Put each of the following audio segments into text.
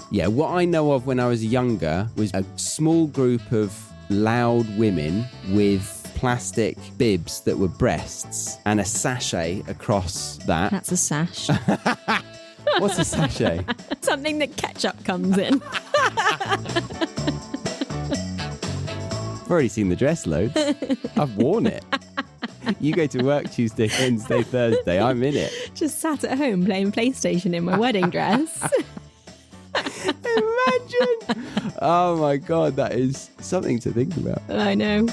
Yeah, what I know of when I was younger was a small group of loud women with plastic bibs that were breasts and a sachet across that. That's a sash. What's a sachet? Something that ketchup comes in. I've already seen the dress loads. I've worn it. You go to work Tuesday, Wednesday, Thursday. I'm in it. Just sat at home playing PlayStation in my wedding dress. Imagine. Oh my God, that is something to think about. I know.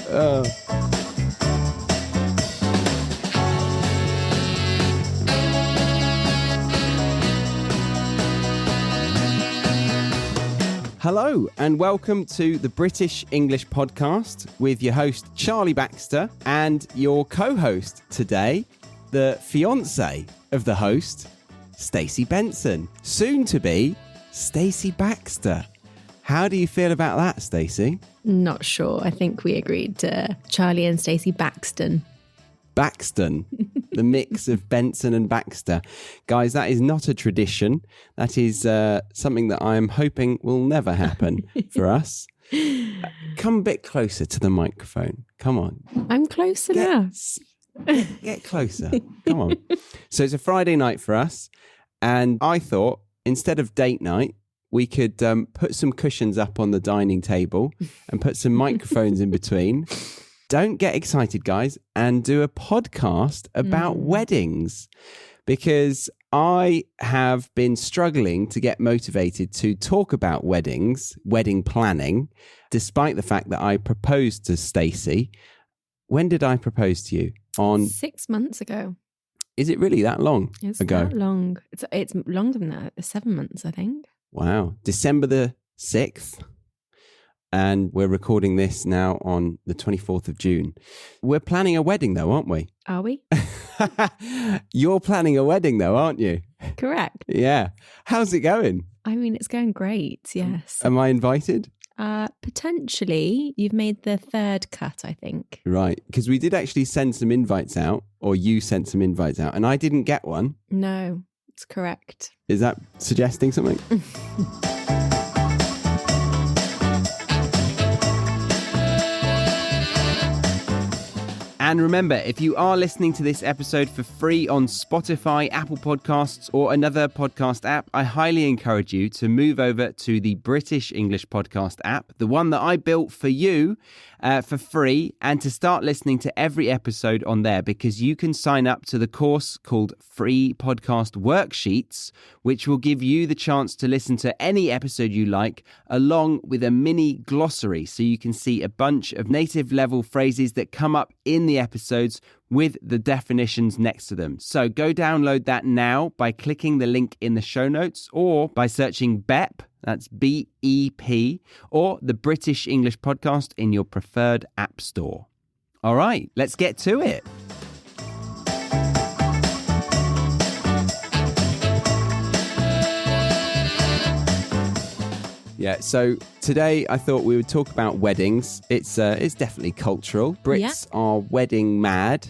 Hello and welcome to the British English Podcast with your host Charlie Baxter and your co-host today, the fiance of the host, Stacey Benson, soon to be Stacey Baxter. How do you feel about that, Stacey? Not sure. I think we agreed to Charlie and Stacey Baxton. Baxton, the mix of Benson and Baxter. Guys, that is not a tradition. That is something that I am hoping will never happen for us. Come a bit closer to the microphone. Come on. I'm close enough. Get closer. Come on. So it's a Friday night for us. And I thought instead of date night, we could put some cushions up on the dining table and put some microphones in between. Don't get excited, guys, and do a podcast about weddings, because I have been struggling to get motivated to talk about weddings, wedding planning, despite the fact that I proposed to Stacey. When did I propose to you? On 6 months ago. Is it really that long ago? That long. It's longer than that. 7 months, I think. Wow. December the 6th. And we're recording this now on the 24th of June. We're planning a wedding though, aren't we? Are we? You're planning a wedding though, aren't you? Correct. Yeah. How's it going? I mean, it's going great, yes. Am I invited? Potentially. You've made the third cut, I think. Right. Because we did actually send some invites out, or you sent some invites out, and I didn't get one. No, it's correct. Is that suggesting something? And remember, if you are listening to this episode for free on Spotify, Apple Podcasts, or another podcast app, I highly encourage you to move over to the British English Podcast app, the one that I built for you for free, and to start listening to every episode on there, because you can sign up to the course called Free Podcast Worksheets, which will give you the chance to listen to any episode you like, along with a mini glossary, so you can see a bunch of native level phrases that come up in the episodes with the definitions next to them. So go download that now by clicking the link in the show notes, or by searching BEP, that's BEP, or the British English Podcast in your preferred app store. All right, let's get to it. Yeah, so today I thought we would talk about weddings. It's definitely cultural. Brits are wedding mad.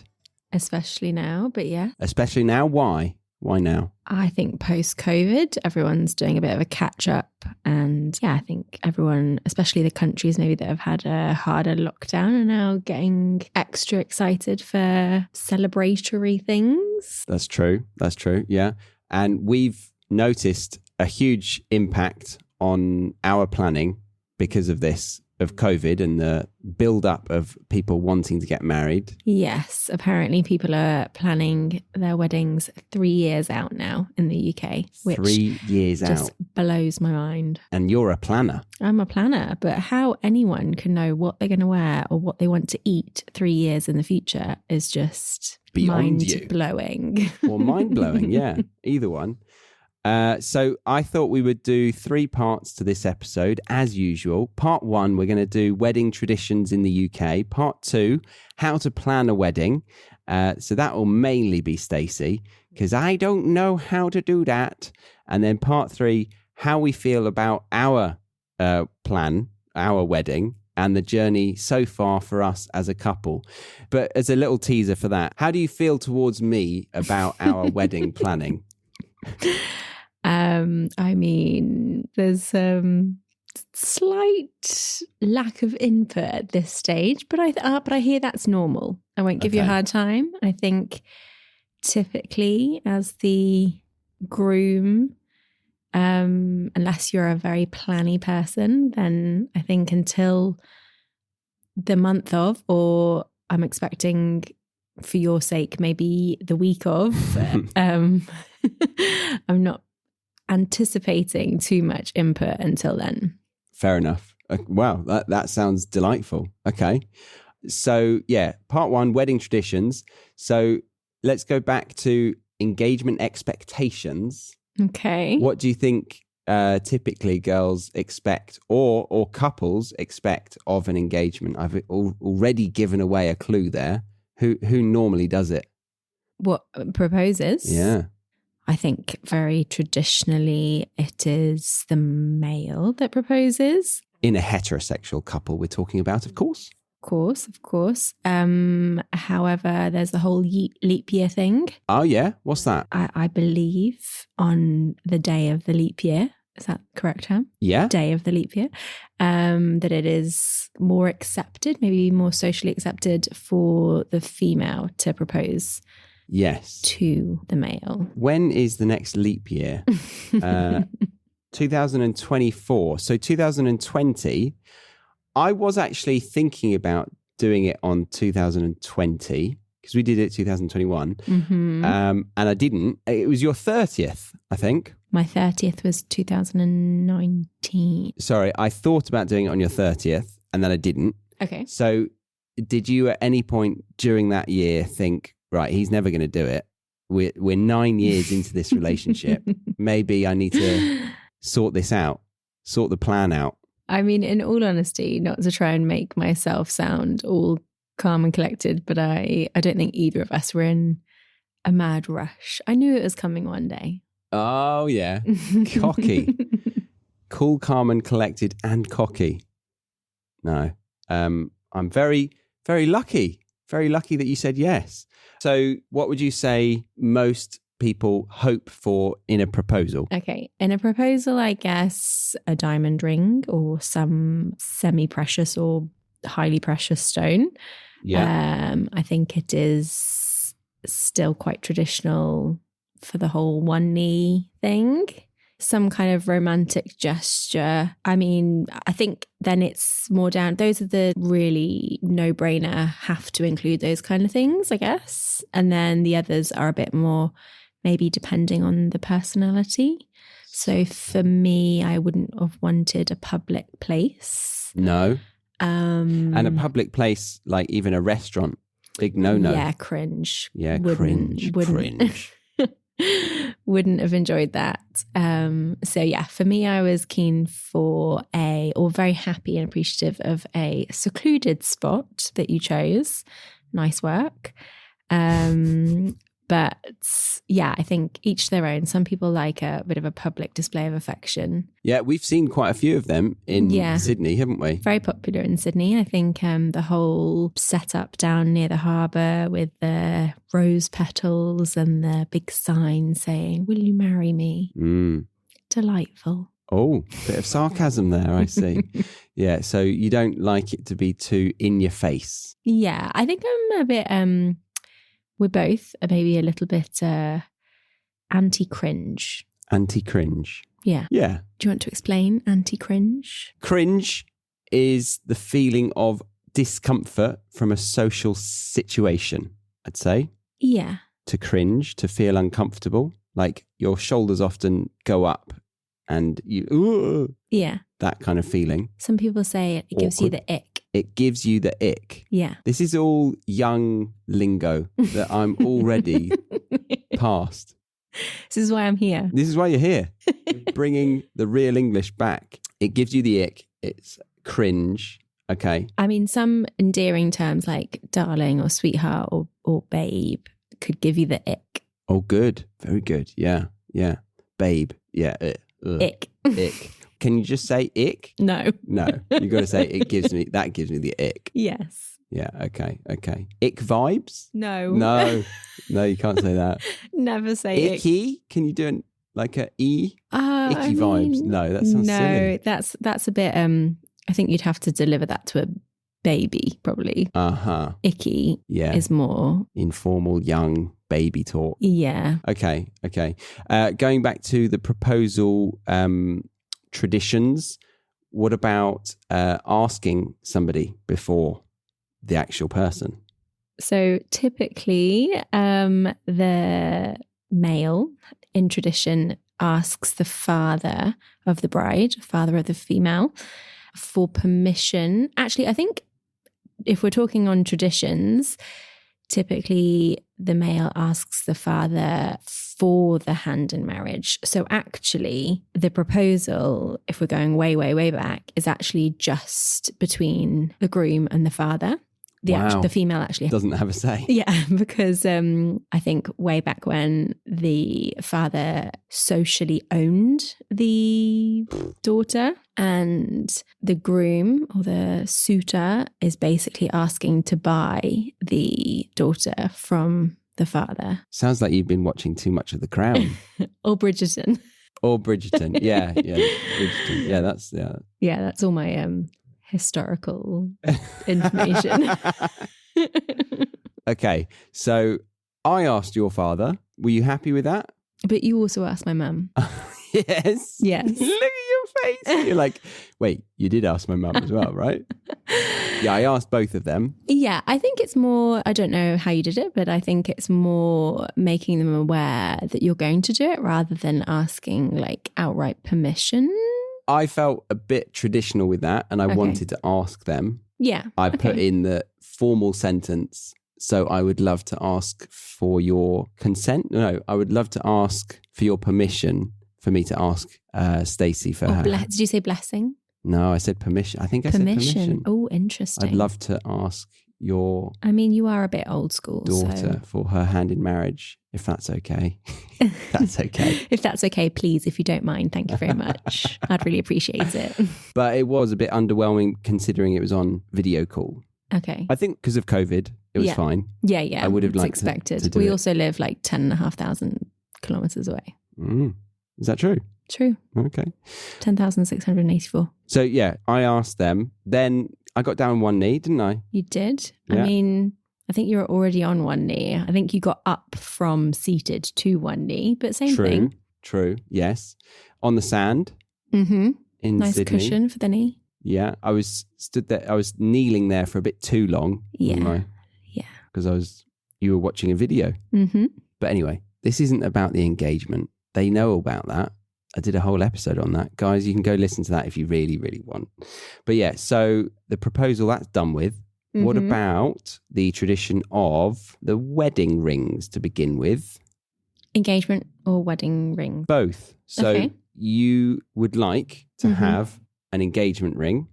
Especially now, but yeah. Especially now? Why? Why now? I think post-COVID, everyone's doing a bit of a catch-up. And yeah, I think everyone, especially the countries maybe that have had a harder lockdown, are now getting extra excited for celebratory things. That's true. That's true, yeah. And we've noticed a huge impact on our planning because of this, of COVID and the build-up of people wanting to get married. Yes, apparently people are planning their weddings 3 years out now in the UK, which 3 years just out blows my mind. And you're a planner. I'm a planner, but how anyone can know what they're going to wear or what they want to eat 3 years in the future is just beyond mind-blowing. Or mind-blowing, yeah, either one. So I thought we would do 3 parts to this episode, as usual. Part 1, we're going to do wedding traditions in the UK. Part 2, how to plan a wedding. So that will mainly be Stacey, because I don't know how to do that. And then part 3, how we feel about our plan, our wedding, and the journey so far for us as a couple. But as a little teaser for that, how do you feel towards me about our wedding planning? I mean, there's slight lack of input at this stage, but I hear that's normal. I won't give you a hard time. I think typically as the groom, unless you're a very planny person, then I think until the month of, or I'm expecting for your sake, maybe the week of, I'm not anticipating too much input until then. Fair enough. Wow, that sounds delightful. Okay. So yeah, part one, wedding traditions. So let's go back to engagement expectations. Okay. What do you think typically girls expect or couples expect of an engagement? I've already given away a clue there. Who normally does it? What proposes? Yeah. I think very traditionally it is the male that proposes. In a heterosexual couple we're talking about, of course. Of course. However, there's the whole leap year thing. Oh yeah? What's that? I believe on the day of the leap year. Is that correct, Ham? Yeah. Day of the leap year. That it is more accepted, maybe more socially accepted for the female to propose. Yes. To the male. When is the next leap year? 2024. So 2020, I was actually thinking about doing it on 2020 because we did it 2021. Mm-hmm. And I didn't. It was your 30th, I think. My 30th was 2019. Sorry, I thought about doing it on your 30th and then I didn't. Okay. So did you at any point during that year think, right, he's never going to do it. We're 9 years into this relationship. Maybe I need to sort this out, sort the plan out. I mean, in all honesty, not to try and make myself sound all calm and collected, but I don't think either of us were in a mad rush. I knew it was coming one day. Oh, yeah. Cocky. Cool, calm and collected and cocky. No. I'm very, very lucky. Very lucky that you said yes. So what would you say most people hope for in a proposal? Okay. In a proposal, I guess a diamond ring or some semi-precious or highly precious stone. Yeah. I think it is still quite traditional for the whole one knee thing. Some kind of romantic gesture. I mean, I think then it's more down. Those are the really no-brainer, have to include those kind of things, I guess. And then the others are a bit more maybe depending on the personality. So for me, I wouldn't have wanted a public place. No. And a public place, like even a restaurant, big no-no. Yeah, cringe. Yeah, cringe. Wouldn't have enjoyed that. So yeah, for me, I was keen for or very happy and appreciative of a secluded spot that you chose. Nice work. But yeah, I think each their own. Some people like a bit of a public display of affection. Yeah, we've seen quite a few of them in Sydney, haven't we? Very popular in Sydney. I think the whole setup down near the harbour with the rose petals and the big sign saying, "Will you marry me?" Delightful. Oh, bit of sarcasm there, I see. Yeah, so you don't like it to be too in your face. Yeah, I think I'm a bit... we're both maybe a little bit anti-cringe. Anti-cringe. Yeah. Yeah. Do you want to explain anti-cringe? Cringe is the feeling of discomfort from a social situation, I'd say. Yeah. To cringe, to feel uncomfortable. Like your shoulders often go up and you... Ooh, yeah. That kind of feeling. Some people say it gives you the ick. It gives you the ick. Yeah. This is all young lingo that I'm already past. This is why I'm here. This is why you're here. Bringing the real English back. It gives you the ick. It's cringe. Okay. I mean, some endearing terms like darling or sweetheart or babe could give you the ick. Oh, good. Very good. Yeah. Yeah. Babe. Yeah. Ick. Ick. Can you just say ick? No. No. You got to say that gives me the ick. Yes. Yeah. Okay. Okay. Ick vibes? No. No. No, you can't say that. Never say icky. Can you do an Like a E? Icky Icky vibes. No, that sounds silly. That's a bit, I think you'd have to deliver that to a baby, probably. Uh-huh. Icky is more informal, young baby talk. Yeah. Okay. Going back to the proposal traditions, what about asking somebody before the actual person? So typically, the male in tradition asks the father of the bride, father of the female, for permission. Actually, I think if we're talking on traditions, typically the male asks the father for the hand in marriage. So actually, the proposal, if we're going way, way, way back, is actually just between the groom and the father. The female actually doesn't have a say. Yeah, because I think way back when the father socially owned the daughter, and the groom or the suitor is basically asking to buy the daughter from the father. Sounds like you've been watching too much of The Crown. Or Bridgerton. Yeah, Bridgerton. Yeah, that's all my historical information. Okay, so I asked your father. Were you happy with that? But you also asked my mum. Yes. Yes. Look at your face. You're like, wait, you did ask my mum as well, right? Yeah, I asked both of them. Yeah, I think it's more, I don't know how you did it, but I think it's more making them aware that you're going to do it rather than asking like outright permission. I felt a bit traditional with that, and I wanted to ask them. Yeah. I put in the formal sentence, so I would love to ask for your consent. No, I would love to ask for your permission for me to ask Stacey for her. Did you say blessing? No, I said permission. I think I said permission. Oh, interesting. I'd love to ask your I mean, you are a bit old school. Daughter for her hand in marriage, if that's okay. That's okay. If that's okay, please, if you don't mind. Thank you very much. I'd really appreciate it. But it was a bit underwhelming considering it was on video call. Okay. I think because of COVID, it was fine. Yeah. I would have liked expected. to do we it. also live like 10,500 kilometers away. Is that true? True. Okay. 10,684. So yeah, I asked them. Then I got down on one knee, didn't I? You did? Yeah. I mean, I think you were already on one knee. I think you got up from seated to one knee, but same thing. True. Yes. On the sand. Mm-hmm. In nice Sydney. Cushion for the knee. Yeah. I was stood there. I was kneeling there for a bit too long. Yeah. Because you were watching a video. Mm-hmm. But anyway, this isn't about the engagement. They know about that. I did a whole episode on that. Guys, you can go listen to that if you really, really want. But yeah, so the proposal, that's done with. Mm-hmm. What about the tradition of the wedding rings to begin with? Engagement or wedding ring? Both. So you would like to have an engagement ring,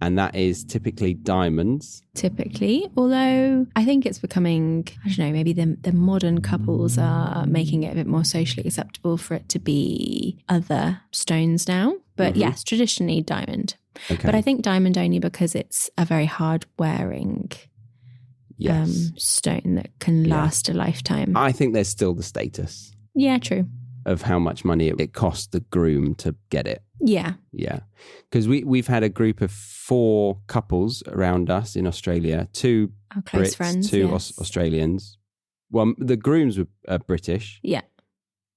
and that is typically diamonds. Typically, although I think it's becoming, I don't know, maybe the modern couples are making it a bit more socially acceptable for it to be other stones now. But yes, traditionally diamond. Okay. But I think diamond only because it's a very hard wearing stone that can last a lifetime. I think there's still the status. Yeah, true. Of how much money it cost the groom to get it. Yeah. Yeah. Because we've had a group of 4 couples around us in Australia, 2 our close Brits, friends, 2 Australians. Well, the grooms were British. Yeah.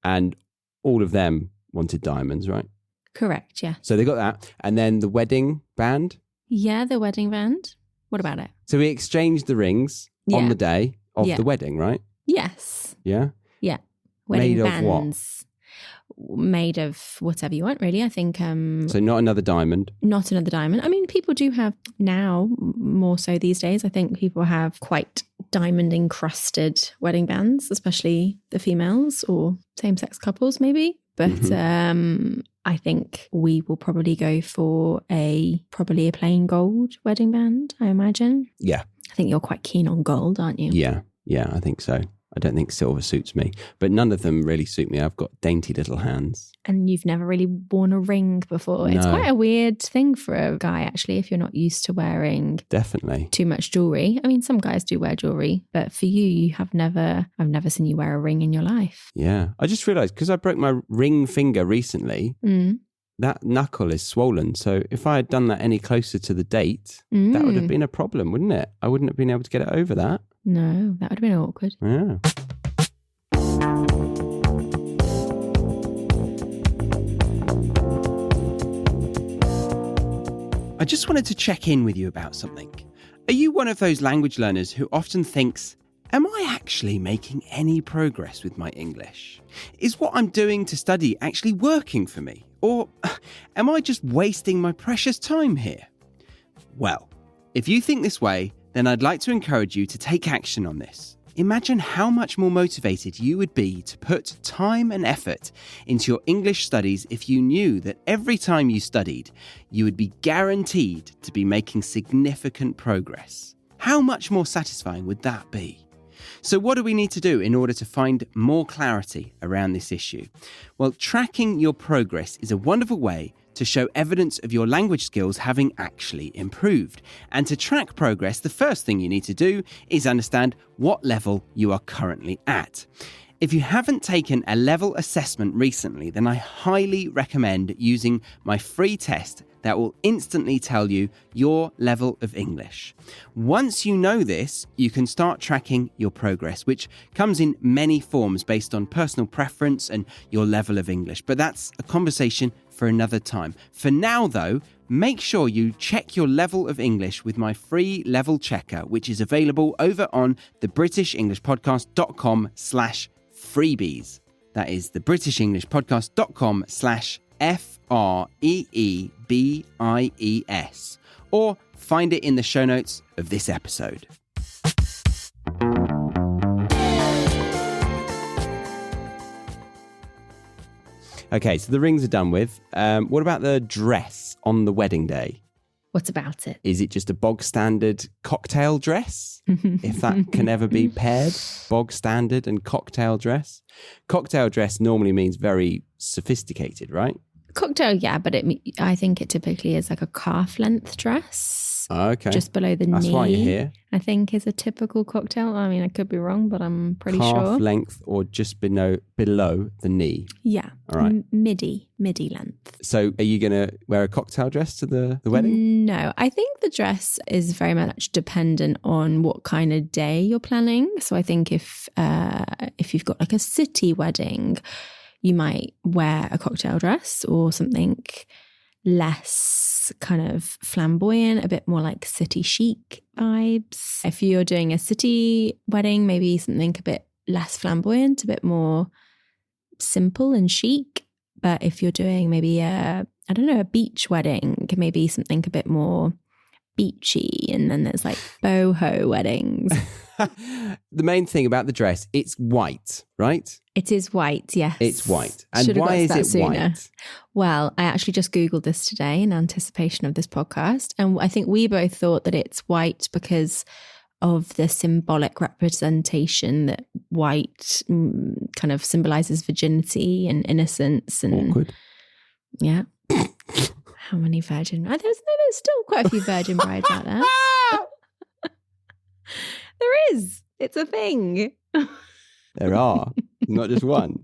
And all of them wanted diamonds, right? Correct, yeah. So they got that. And then the wedding band. Yeah, the wedding band. What about it? So we exchanged the rings on the day of the wedding, right? Yes. Yeah? Yeah. Wedding made bands. Of what? Made of whatever you want, really. I think. So not another diamond. Not another diamond. I mean, people do have now, more so these days, I think people have quite diamond encrusted wedding bands, especially the females or same-sex couples maybe. But I think we will probably go for probably a plain gold wedding band, I imagine. Yeah. I think you're quite keen on gold, aren't you? Yeah, I think so. I don't think silver suits me, but none of them really suit me. I've got dainty little hands. And you've never really worn a ring before. No. It's quite a weird thing for a guy, actually, if you're not used to wearing Definitely too much jewelry. I mean, some guys do wear jewelry, but for you, I've never seen you wear a ring in your life. Yeah. I just realised because I broke my ring finger recently, that knuckle is swollen. So if I had done that any closer to the date, that would have been a problem, wouldn't it? I wouldn't have been able to get it over that. No, that would have been awkward. Yeah. I just wanted to check in with you about something. Are you one of those language learners who often thinks, am I actually making any progress with my English? Is what I'm doing to study actually working for me? Or am I just wasting my precious time here? Well, if you think this way, then I'd like to encourage you to take action on this. Imagine how much more motivated you would be to put time and effort into your English studies if you knew that every time you studied, you would be guaranteed to be making significant progress. How much more satisfying would that be? So what do we need to do in order to find more clarity around this issue? Well, tracking your progress is a wonderful way to show evidence of your language skills having actually improved. And to track progress, the first thing you need to do is understand what level you are currently at. If you haven't taken a level assessment recently, then I highly recommend using my free test that will instantly tell you your level of English. Once you know this, you can start tracking your progress, which comes in many forms based on personal preference and your level of English. But that's a conversation for another time. For now, though, make sure you check your level of English with my free level checker, which is available over on thebritishenglishpodcast.com/freebies. That is thebritishenglishpodcast.com/FREEBIES. Or find it in the show notes of this episode. Okay, so the rings are done with. What about the dress on the wedding day? What about it? Is it just a bog standard cocktail dress? If that can ever be paired, bog standard and cocktail dress. Cocktail dress normally means very sophisticated, right? Cocktail, yeah, but I think it typically is like a calf length dress. Okay. Just below the knee. That's why you're here. I think is a typical cocktail. I mean, I could be wrong, but I'm pretty sure. Calf length or just below the knee. Yeah. All right. Midi length. So are you going to wear a cocktail dress to the wedding? No, I think the dress is very much dependent on what kind of day you're planning. So I think if you've got like a city wedding, you might wear a cocktail dress or something less kind of flamboyant, a bit more like city chic vibes. If you're doing a city wedding, maybe something a bit less flamboyant, a bit more simple and chic. But if you're doing maybe a beach wedding, maybe something a bit more beachy. And then there's like boho weddings. The main thing about the dress, it's white, right? It is white, yes. It's white. And why is it white? Well, I actually just Googled this today in anticipation of this podcast. And I think we both thought that it's white because of the symbolic representation that white kind of symbolizes virginity and innocence. And awkward. Yeah. How many virgin? There's still quite a few virgin brides out there. There is. It's a thing. There are. Not just one.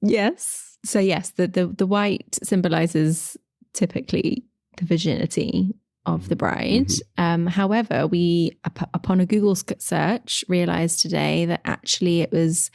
Yes. So yes, the white symbolizes typically the virginity of the bride. Mm-hmm. However, we, upon a Google search, realized today that actually it was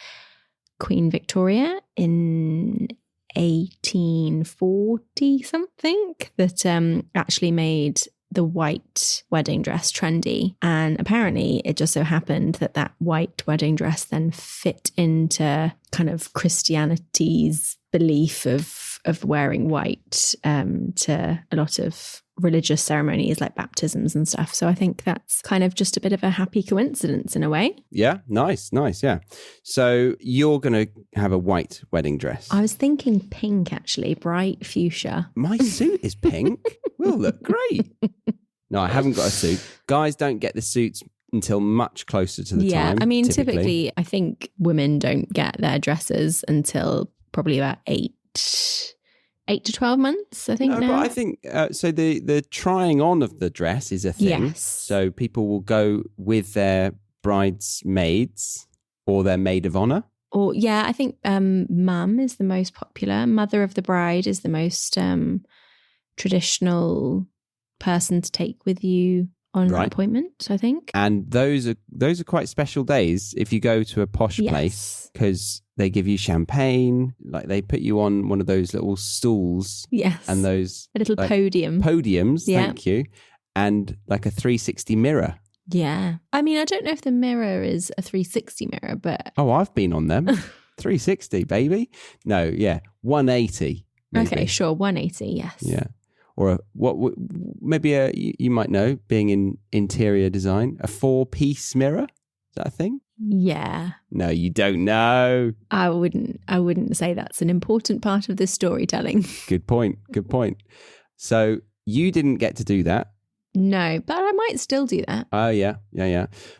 Queen Victoria in 1840 something that actually made the white wedding dress trendy. And apparently it just so happened that white wedding dress then fit into kind of Christianity's belief of wearing white to a lot of religious ceremonies like baptisms and stuff. So I think that's kind of just a bit of a happy coincidence in a way. Yeah, nice, yeah. So you're going to have a white wedding dress. I was thinking pink, actually, bright fuchsia. My suit is pink. We'll look great. No, I haven't got a suit. Guys don't get the suits until much closer to the time. I mean, typically, I think women don't get their dresses until probably about 8 to 12 months, I think. No, now. but I think so. The trying on of the dress is a thing. Yes. So people will go with their bridesmaids or their maid of honor. Or I think mum is the most popular. Mother of the bride is the most traditional person to take with you on an appointment, I think. And those are quite special days if you go to a posh place, because they give you champagne, like they put you on one of those little stools. Yes. And those a little podiums, thank you. And like a 360 mirror. Yeah. I mean, I don't know if the mirror is a 360 mirror, but... Oh, I've been on them. 360, baby. No, yeah. 180. Maybe. Okay, sure. 180, yes. Yeah. Or you might know, being in interior design, a 4-piece mirror. Is that a thing? Yeah. No, you don't know. I wouldn't say that's an important part of the storytelling. Good point. So you didn't get to do that. No, but I might still do that. Oh, yeah.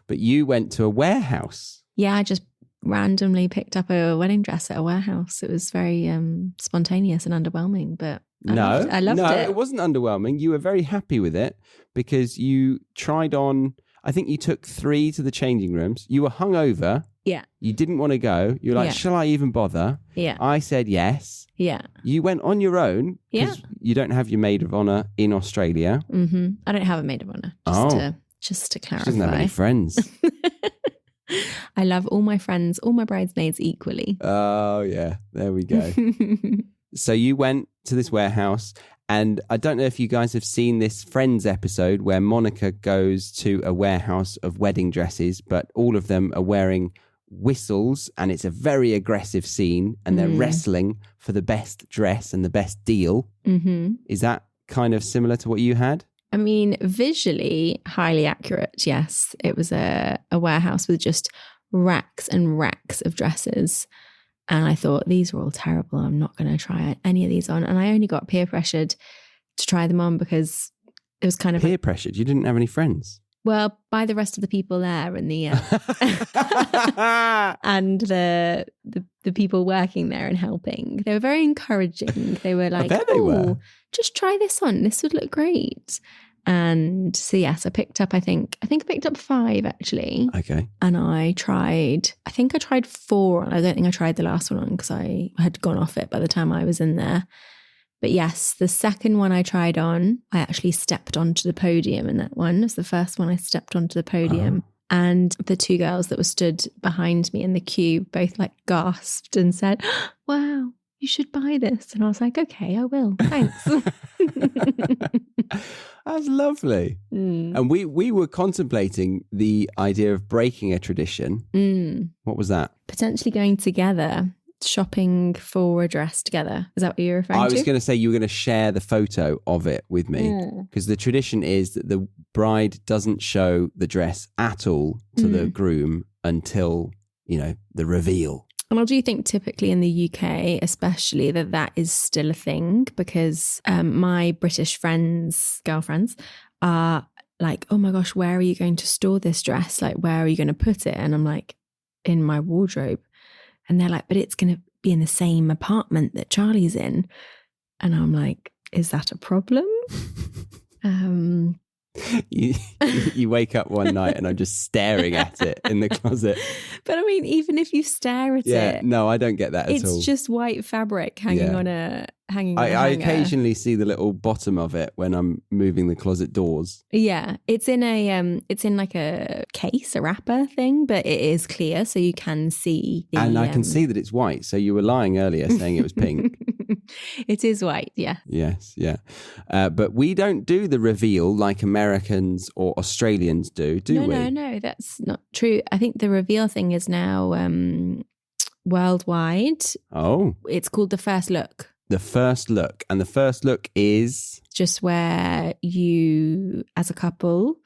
But you went to a warehouse. Yeah, I just randomly picked up a wedding dress at a warehouse. It was very spontaneous and underwhelming, but I loved it. It wasn't underwhelming. You were very happy with it because you tried on, I think you took 3 to the changing rooms. You were hungover. Yeah. You didn't want to go. You were like, shall I even bother? Yeah. I said yes. Yeah. You went on your own because you don't have your maid of honor in Australia. Mm-hmm. I don't have a maid of honor. Just to clarify. She doesn't have any friends. I love all my friends, all my bridesmaids equally. Oh, yeah. There we go. So you went to this warehouse, and I don't know if you guys have seen this Friends episode where Monica goes to a warehouse of wedding dresses, but all of them are wearing whistles, and it's a very aggressive scene, and they're wrestling for the best dress and the best deal. Mm-hmm. Is that kind of similar to what you had? I mean, visually highly accurate, yes. It was a warehouse with just racks and racks of dresses. And I thought, these are all terrible. I'm not going to try any of these on. And I only got peer pressured to try them on because it was kind of... Peer pressured? You didn't have any friends? Well, by the rest of the people there and the and the people working there and helping. They were very encouraging. They were like, just try this on. This would look great. And so, yes, I picked up, I think I picked up 5 actually. Okay. And I tried 4 on. I don't think I tried the last one on because I had gone off it by the time I was in there. But yes, the second one I tried on, I actually stepped onto the podium in that one. It was the first one I stepped onto the podium. And the 2 girls that were stood behind me in the queue both like gasped and said, wow, you should buy this. And I was like, okay, I will. Thanks. That's lovely. And we were contemplating the idea of breaking a tradition. What was that? Potentially going together, shopping for a dress together. Is that what you're referring to? I was going to say you were going to share the photo of it with me, because the tradition is that the bride doesn't show the dress at all to the groom until, the reveal. And I do think typically in the UK, especially, that is still a thing, because my British girlfriends are like, oh my gosh, where are you going to store this dress? Like, where are you going to put it? And I'm like, in my wardrobe. And they're like, but it's going to be in the same apartment that Charlie's in. And I'm like, is that a problem? You wake up one night and I'm just staring at it in the closet. But I mean, even if you stare at it. No, I don't get that at all. It's just white fabric hanging on a hanger. I occasionally see the little bottom of it when I'm moving the closet doors. Yeah, it's in like a case, a wrapper thing, but it is clear, so you can see. And I can see that it's white. So you were lying earlier saying it was pink. It is white, yeah. Yes, yeah. But we don't do the reveal like Americans or Australians do we? No, that's not true. I think the reveal thing is now worldwide. Oh. It's called the first look. The first look. And the first look is? Just where you, as a couple,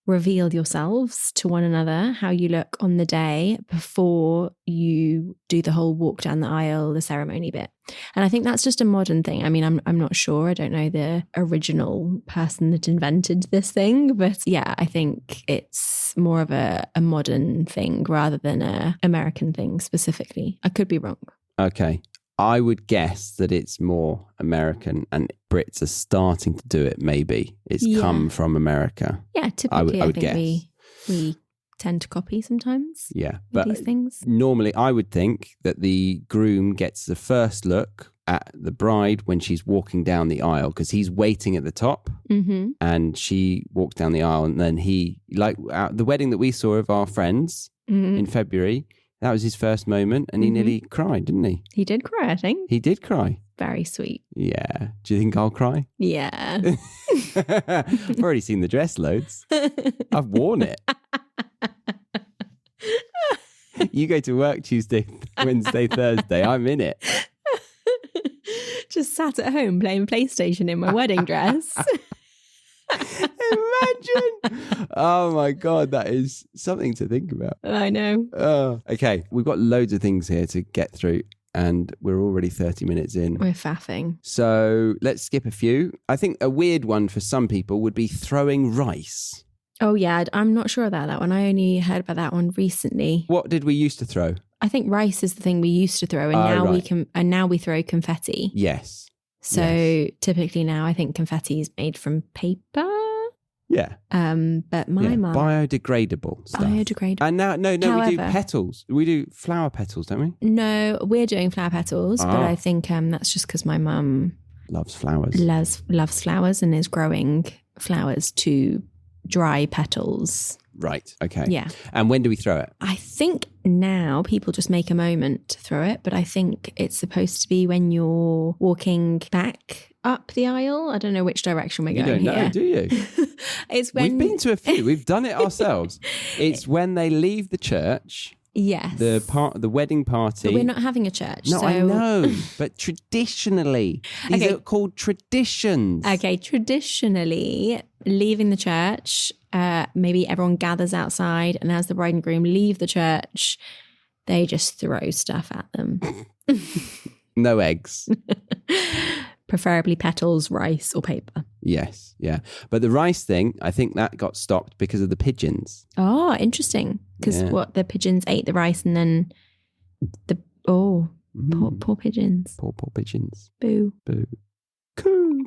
reveal yourselves to one another, how you look on the day before you do the whole walk down the aisle, the ceremony bit. And I think that's just a modern thing. I mean, I'm not sure. I don't know the original person that invented this thing, but yeah, I think it's more of a modern thing rather than a American thing specifically. I could be wrong. Okay. I would guess that it's more American and Brits are starting to do it, maybe. It's come from America. Yeah, typically I would think guess. we tend to copy sometimes. Yeah, but these things. Normally I would think that the groom gets the first look at the bride when she's walking down the aisle because he's waiting at the top and she walks down the aisle and then he, like the wedding that we saw of our friends in February, that was his first moment and he nearly cried, didn't he? He did cry, I think. He did cry. Very sweet. Yeah. Do you think I'll cry? Yeah. I've already seen the dress loads. I've worn it. You go to work Tuesday, Wednesday, Thursday. I'm in it. Just sat at home playing PlayStation in my wedding dress. Imagine. Oh my God, that is something to think about. I know. Okay, we've got loads of things here to get through and we're already 30 minutes in. We're faffing. So let's skip a few. I think a weird one for some people would be throwing rice. Oh yeah, I'm not sure about that one. I only heard about that one recently. What did we used to throw? I think rice is the thing we used to throw, and now we throw confetti. Yes. So typically now I think confetti is made from paper. Yeah. But my mum, biodegradable stuff. Biodegradable. And now, no, However, we do petals. We do flower petals, don't we? No, we're doing flower petals, but I think that's just because my mum loves flowers. Loves flowers and is growing flowers to dry petals. Right. Okay. Yeah. And when do we throw it? I think now people just make a moment to throw it, but I think it's supposed to be when you're walking back up the aisle. I don't know which direction we're going here. You don't know, do you? It's when We've been to a few. We've done it ourselves. It's when they leave the church. Yes. The wedding party. But we're not having a church. No, so... I know. But traditionally, these are called traditions. Okay, traditionally, leaving the church, maybe everyone gathers outside, and as the bride and groom leave the church, they just throw stuff at them. No eggs. Preferably petals, rice, or paper. Yes, yeah. But the rice thing, I think that got stopped because of the pigeons. Oh, interesting. Because the pigeons ate the rice and then poor pigeons. Poor pigeons. Boo. Boo. Coo.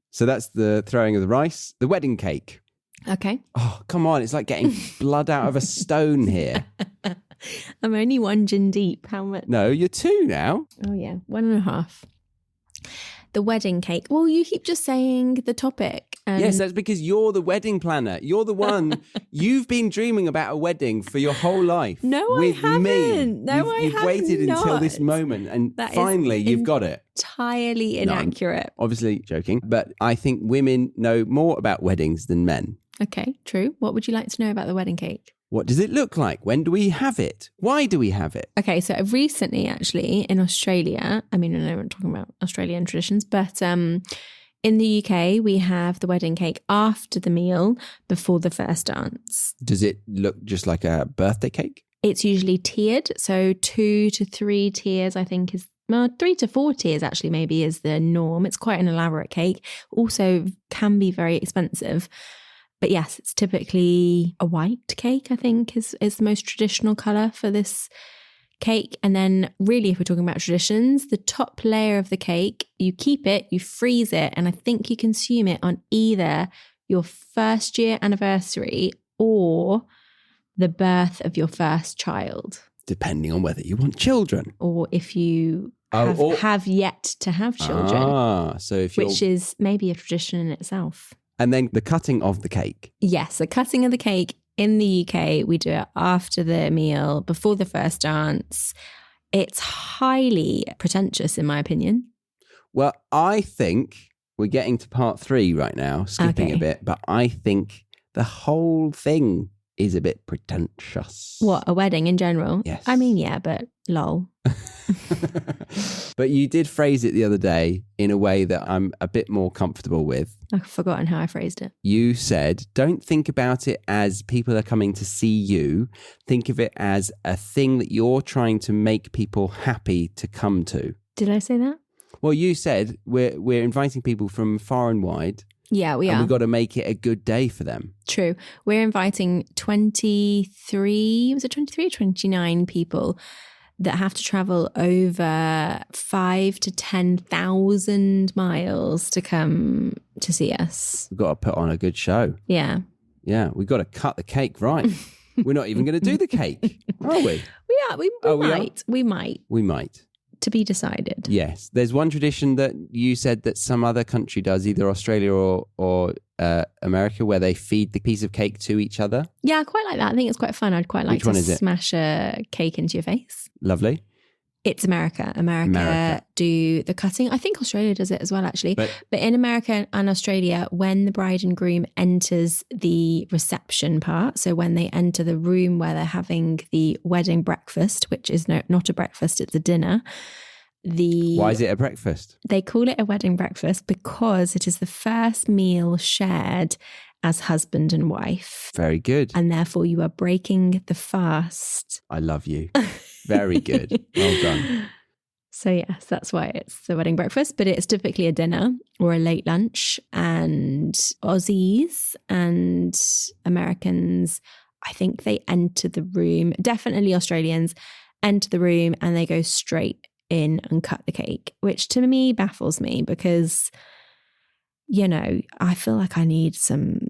So that's the throwing of the rice. The wedding cake. Okay. Oh, come on. It's like getting blood out of a stone here. I'm only 1 gin deep. How much? No, you're 2 now. Oh, yeah. 1.5. The wedding cake. Well, you keep just saying the topic. Yes, that's because you're the wedding planner. You're the one. You've been dreaming about a wedding for your whole life. No, with I haven't. Me. No, You've waited until this moment, and finally you've got it. Entirely inaccurate. No, obviously joking, but I think women know more about weddings than men. Okay, true. What would you like to know about the wedding cake? What does it look like? When do we have it? Why do we have it? Okay, so recently, actually, in Australia, I mean, I know we're talking about Australian traditions, but in the UK, we have the wedding cake after the meal, before the first dance. Does it look just like a birthday cake? It's usually tiered, so 2 to 3 tiers, I think, is 3 to 4 tiers actually maybe is the norm. It's quite an elaborate cake. Also can be very expensive. But yes, it's typically a white cake, I think, is the most traditional colour for this cake. And then really, if we're talking about traditions, the top layer of the cake, you keep it, you freeze it, and I think you consume it on either your first year anniversary or the birth of your first child. Depending on whether you want children. Or if you have yet to have children. So if you're... Which is maybe a tradition in itself. And then the cutting of the cake. Yes, the cutting of the cake in the UK, we do it after the meal, before the first dance. It's highly pretentious, in my opinion. Well, I think we're getting to part 3 right now, skipping a bit, but I think the whole thing is a bit pretentious. What, a wedding in general? Yes. I mean, yeah, but lol. But you did phrase it the other day in a way that I'm a bit more comfortable with. I've forgotten how I phrased it. You said, don't think about it as people are coming to see you. Think of it as a thing that you're trying to make people happy to come to. Did I say that? Well, you said we're inviting people from far and wide. Yeah, we and are. we've got to make it a good day for them. True. We're inviting 23, was it 23 or 29 people that have to travel over 5,000 to 10,000 miles to come to see us. We've got to put on a good show. Yeah. Yeah, we've got to cut the cake right. We're not even going to do the cake, are we? We are. We might. We might. We might. To be decided. Yes. There's one tradition that you said that some other country does, either Australia or America, where they feed the piece of cake to each other. Yeah, I quite like that. I think it's quite fun. I'd quite like Which one to is it? smash a cake into your face. Lovely. It's America. America do the cutting. I think Australia does it as well, actually. But in America and Australia, when the bride and groom enters the reception part, so when they enter the room where they're having the wedding breakfast, which is not a breakfast, it's a dinner. Why is it a breakfast? They call it a wedding breakfast because it is the first meal shared as husband and wife. Very good. And therefore you are breaking the fast. I love you. Very good. Well done. So yes, that's why it's the wedding breakfast, but it's typically a dinner or a late lunch. And Aussies and Americans, I think they enter the room, definitely Australians, enter the room and they go straight in and cut the cake, which to me baffles me because, you know, I feel like I need some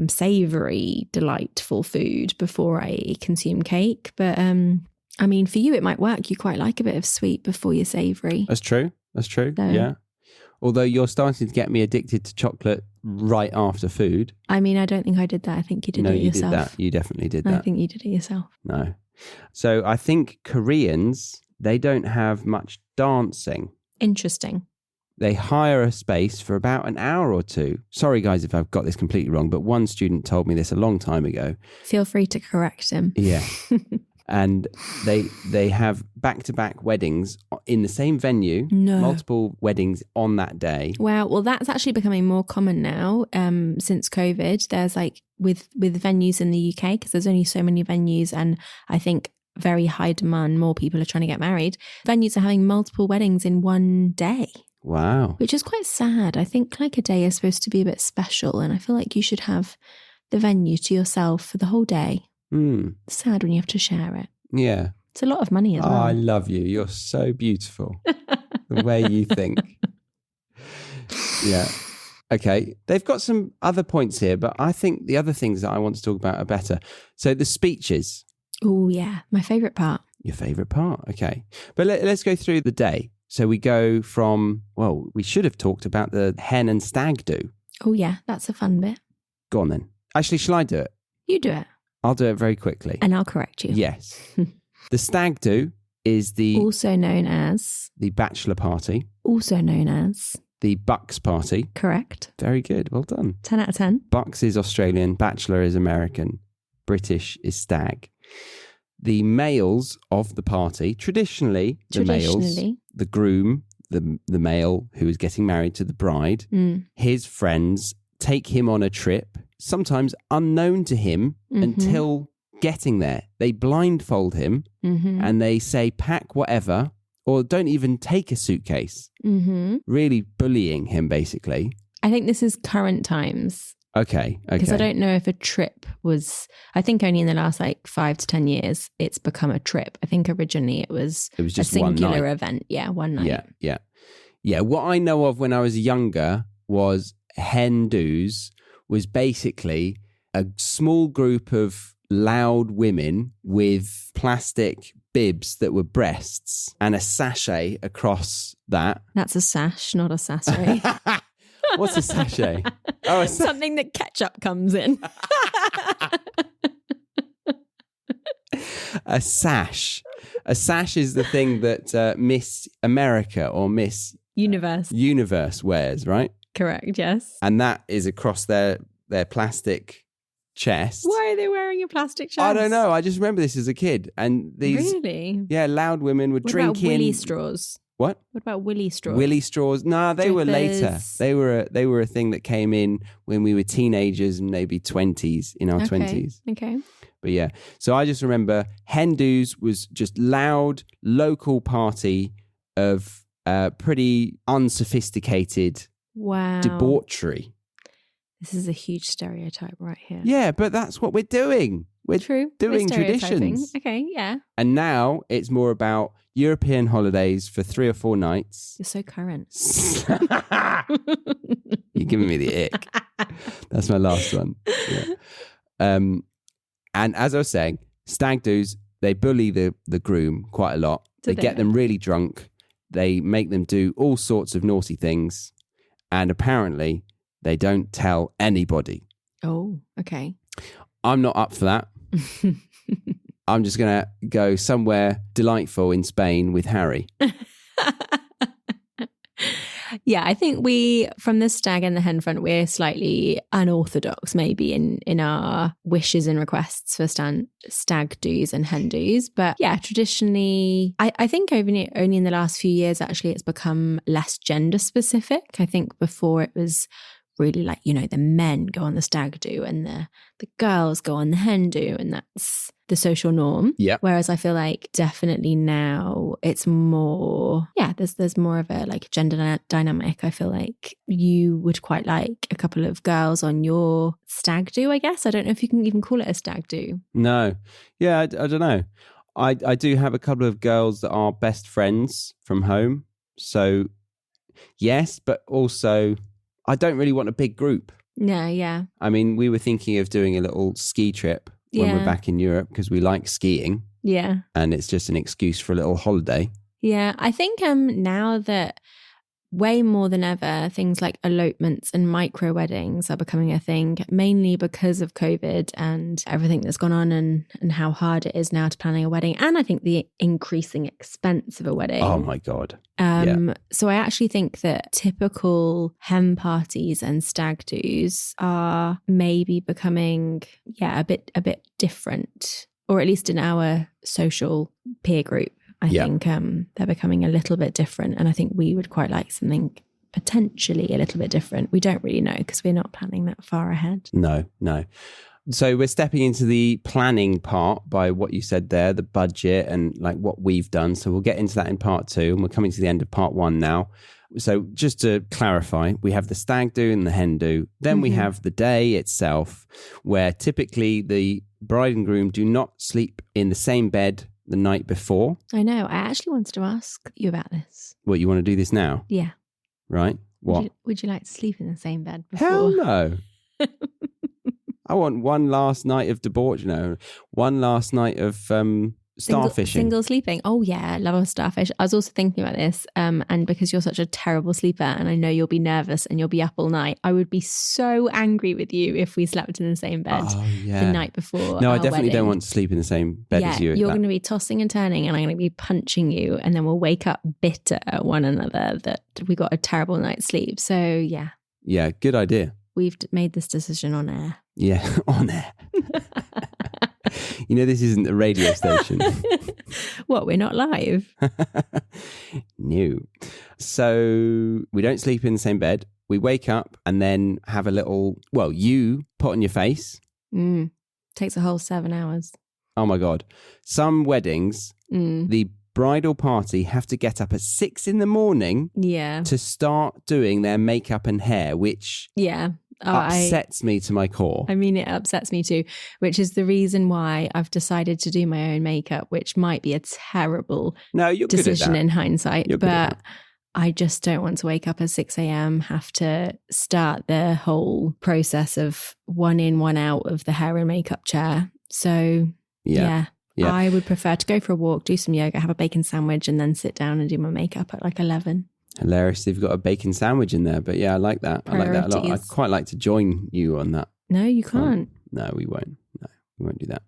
savoury, delightful food before I consume cake. But I mean, for you, it might work. You quite like a bit of sweet before your savoury. That's true. Yeah. Although you're starting to get me addicted to chocolate right after food. I mean, I don't think I did that. I think you did it yourself. No, you did that. You definitely did that. I think you did it yourself. No. So I think Koreans, they don't have much dancing. Interesting. They hire a space for about an hour or two. Sorry, guys, if I've got this completely wrong, but one student told me this a long time ago. Feel free to correct him. Yeah. And they have back-to-back weddings in the same venue, multiple weddings on that day. Wow. Well, that's actually becoming more common now since COVID. There's like with venues in the UK, because there's only so many venues and I think very high demand, more people are trying to get married. Venues are having multiple weddings in one day. Wow. Which is quite sad. I think like a day is supposed to be a bit special and I feel like you should have the venue to yourself for the whole day. It's sad when you have to share it. Yeah. It's a lot of money as well. I love you. You're so beautiful. The way you think. Yeah. Okay. They've got some other points here, but I think the other things that I want to talk about are better. So the speeches. Oh, yeah. My favourite part. Your favourite part. Okay. But let's go through the day. So we go from, well, we should have talked about the hen and stag do. Oh, yeah. That's a fun bit. Go on then. Actually, shall I do it? You do it. I'll do it very quickly. And I'll correct you. Yes. The stag do is also known as the bachelor party. Also known as the bucks party. Correct. Very good. Well done. 10 out of 10. Bucks is Australian, bachelor is American, British is stag. The males of the party, traditionally the males, the groom, the male who is getting married to the bride, his friends take him on a trip, sometimes unknown to him until getting there. They blindfold him and they say, pack whatever, or don't even take a suitcase. Really bullying him, basically. I think this is current times. Okay. Because I don't know if a trip was, I think only in the last like 5 to 10 years, it's become a trip. I think originally it was just a singular event. Yeah, one night. Yeah. What I know of when I was younger was hen do's was basically a small group of loud women with plastic bibs that were breasts and a sachet across that. That's a sash, not a sachet. What's a sachet? Oh, something that ketchup comes in. A sash. A sash is the thing that Miss America or Miss Universe wears, right? Correct, yes. And that is across their plastic chest. Why are they wearing a plastic chest? I don't know. I just remember this as a kid. And these, really? yeah, loud women were What drinking. about willy straws? What? What about willy straws? Willy straws? Nah, they were later. Drippers. They were a thing that came in when we were teenagers and maybe 20s, in our 20s. Okay. But yeah, so I just remember hen do's was just loud local party of pretty unsophisticated Wow. debauchery. This is a huge stereotype right here. Yeah, but that's what we're doing. We're True. doing We're stereotyping. traditions. Okay, yeah. And now it's more about European holidays for 3 or 4 nights. You're so current. You're giving me the ick. That's my last one. Yeah. And as I was saying, stag do's, they bully the groom quite a lot. They get them really drunk. They make them do all sorts of naughty things. And apparently, they don't tell anybody. Oh, okay. I'm not up for that. I'm just going to go somewhere delightful in Spain with Harry. Yeah, I think from the stag and the hen front, we're slightly unorthodox maybe in our wishes and requests for stag do's and hen do's. But yeah, traditionally, I think only in the last few years, actually, it's become less gender specific. I think before it was really like, the men go on the stag do and the girls go on the hen do, and that's the social norm. Yeah. Whereas I feel like definitely now it's more, there's more of a like gender dynamic. I feel like you would quite like a couple of girls on your stag do, I guess. I don't know if you can even call it a stag do. No. Yeah, I don't know. I do have a couple of girls that are best friends from home. So yes, but also I don't really want a big group. Yeah. I mean, we were thinking of doing a little ski trip when we're back in Europe because we like skiing. Yeah. And it's just an excuse for a little holiday. Yeah. I think now that way more than ever, things like elopements and micro weddings are becoming a thing, mainly because of COVID and everything that's gone on and how hard it is now to planning a wedding. And I think the increasing expense of a wedding. Oh my God. So I actually think that typical hen parties and stag do's are maybe becoming, a bit different, or at least in our social peer group. I think they're becoming a little bit different, and I think we would quite like something potentially a little bit different. We don't really know because we're not planning that far ahead. No. So we're stepping into the planning part by what you said there, the budget and like what we've done. So we'll get into that in part 2, and we're coming to the end of part 1 now. So just to clarify, we have the stag do and the hen do. Then we have the day itself, where typically the bride and groom do not sleep in the same bed the night before. I know. I actually wanted to ask you about this. What, you want to do this now? Yeah. Right? What? Would you like to sleep in the same bed before? Hell no. I want one last night of debauch, one last night of starfishing. Single sleeping. Oh yeah, love a starfish. I was also thinking about this, and because you're such a terrible sleeper and I know you'll be nervous and you'll be up all night, I would be so angry with you if we slept in the same bed the night before. No, I definitely don't want to sleep in the same bed as you. You're going to be tossing and turning and I'm going to be punching you, and then we'll wake up bitter at one another that we got a terrible night's sleep. So yeah. Yeah, good idea. We've made this decision on air. Yeah, on air. This isn't a radio station. What, we're not live? No. So we don't sleep in the same bed. We wake up and then have a little, you put on your face. Takes a whole 7 hours. Oh my God. Some weddings, the bridal party have to get up at 6 a.m. to start doing their makeup and hair, which upsets me to my core. I mean, it upsets me too, which is the reason why I've decided to do my own makeup, which might be a terrible decision in hindsight. But I just don't want to wake up at 6 a.m, have to start the whole process of 1 in, 1 out of the hair and makeup chair. So yeah. I would prefer to go for a walk, do some yoga, have a bacon sandwich, and then sit down and do my makeup at like 11. Hilarious. They've got a bacon sandwich in there, but yeah, I like that. I like that a lot. I'd quite like to join you on that. No, you can't. No, we won't. No, we won't do that.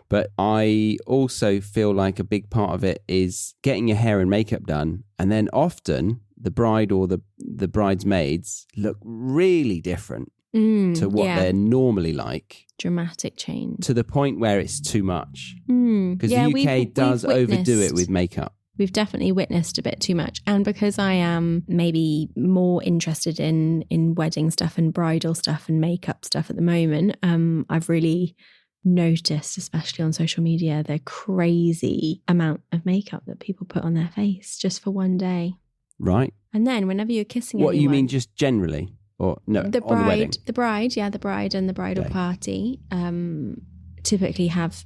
But I also feel like a big part of it is getting your hair and makeup done, and then often the bride or the bridesmaids look really different. to what they're normally like. Dramatic change. To the point where it's too much. Because the UK does overdo it with makeup. We've definitely witnessed a bit too much. And because I am maybe more interested in wedding stuff and bridal stuff and makeup stuff at the moment, I've really noticed, especially on social media, the crazy amount of makeup that people put on their face just for one day. Right. And then whenever you're kissing what anyone... you mean just generally? Or no, the on the wedding? The bride and the bridal party typically have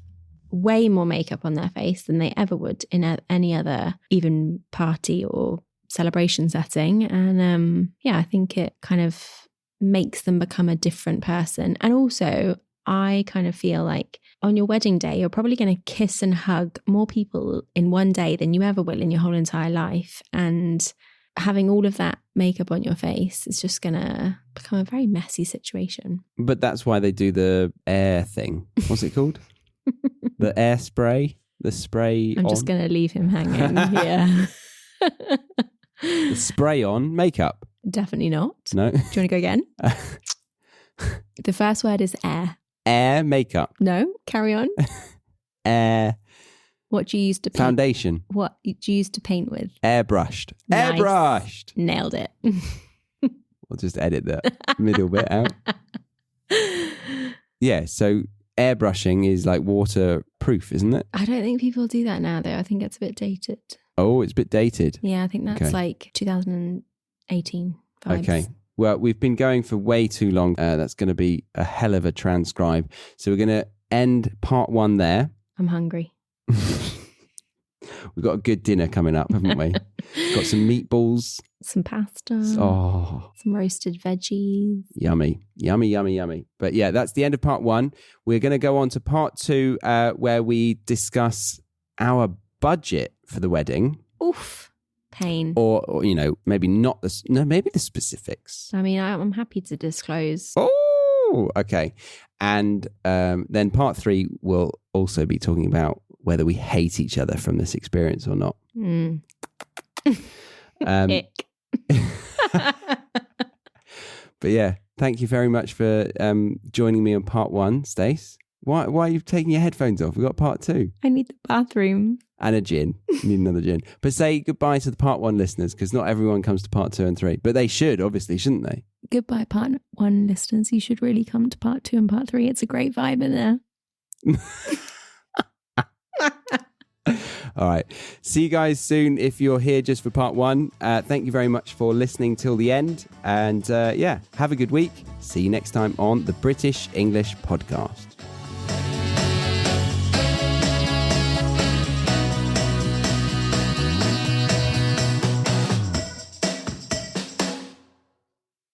way more makeup on their face than they ever would in any other even party or celebration setting. And I think it kind of makes them become a different person. And also, I kind of feel like on your wedding day, you're probably going to kiss and hug more people in one day than you ever will in your whole entire life. And having all of that makeup on your face is just going to become a very messy situation. But that's why they do the air thing. What's it called? The air spray? The spray I'm just going to leave him hanging. Yeah. The spray on makeup? Definitely not. No. Do you want to go again? The first word is air. Air makeup. No, carry on. Air. What do you use to paint? Foundation. What do you use to paint with? Airbrushed. Nice. Airbrushed. Nailed it. We'll just edit that middle bit out. Yeah, so airbrushing is like waterproof, isn't it? I don't think people do that now, though. I think it's a bit dated. Oh, it's a bit dated. Yeah, I think that's like 2018 vibes. Okay. Well, we've been going for way too long. That's going to be a hell of a transcribe. So we're going to end part 1 there. I'm hungry. We've got a good dinner coming up, haven't we? Got some meatballs. Some pasta. Oh. Some roasted veggies. Yummy. Yummy, yummy, yummy. But yeah, that's the end of part 1. We're going to go on to part 2 where we discuss our budget for the wedding. Oof. Pain. Or maybe not maybe the specifics. I mean, I'm happy to disclose. Oh, okay. And then part 3 will also be talking about whether we hate each other from this experience or not. Ick. But yeah, thank you very much for joining me on part 1, Stace. Why are you taking your headphones off? We've got part 2. I need the bathroom. And a gin. You need another gin. But say goodbye to the part 1 listeners, because not everyone comes to part 2 and 3. But they should, obviously, shouldn't they? Goodbye, part 1 listeners. You should really come to part 2 and part 3. It's a great vibe in there. All right. See you guys soon if you're here just for part 1. Thank you very much for listening till the end. And have a good week. See you next time on the British English Podcast.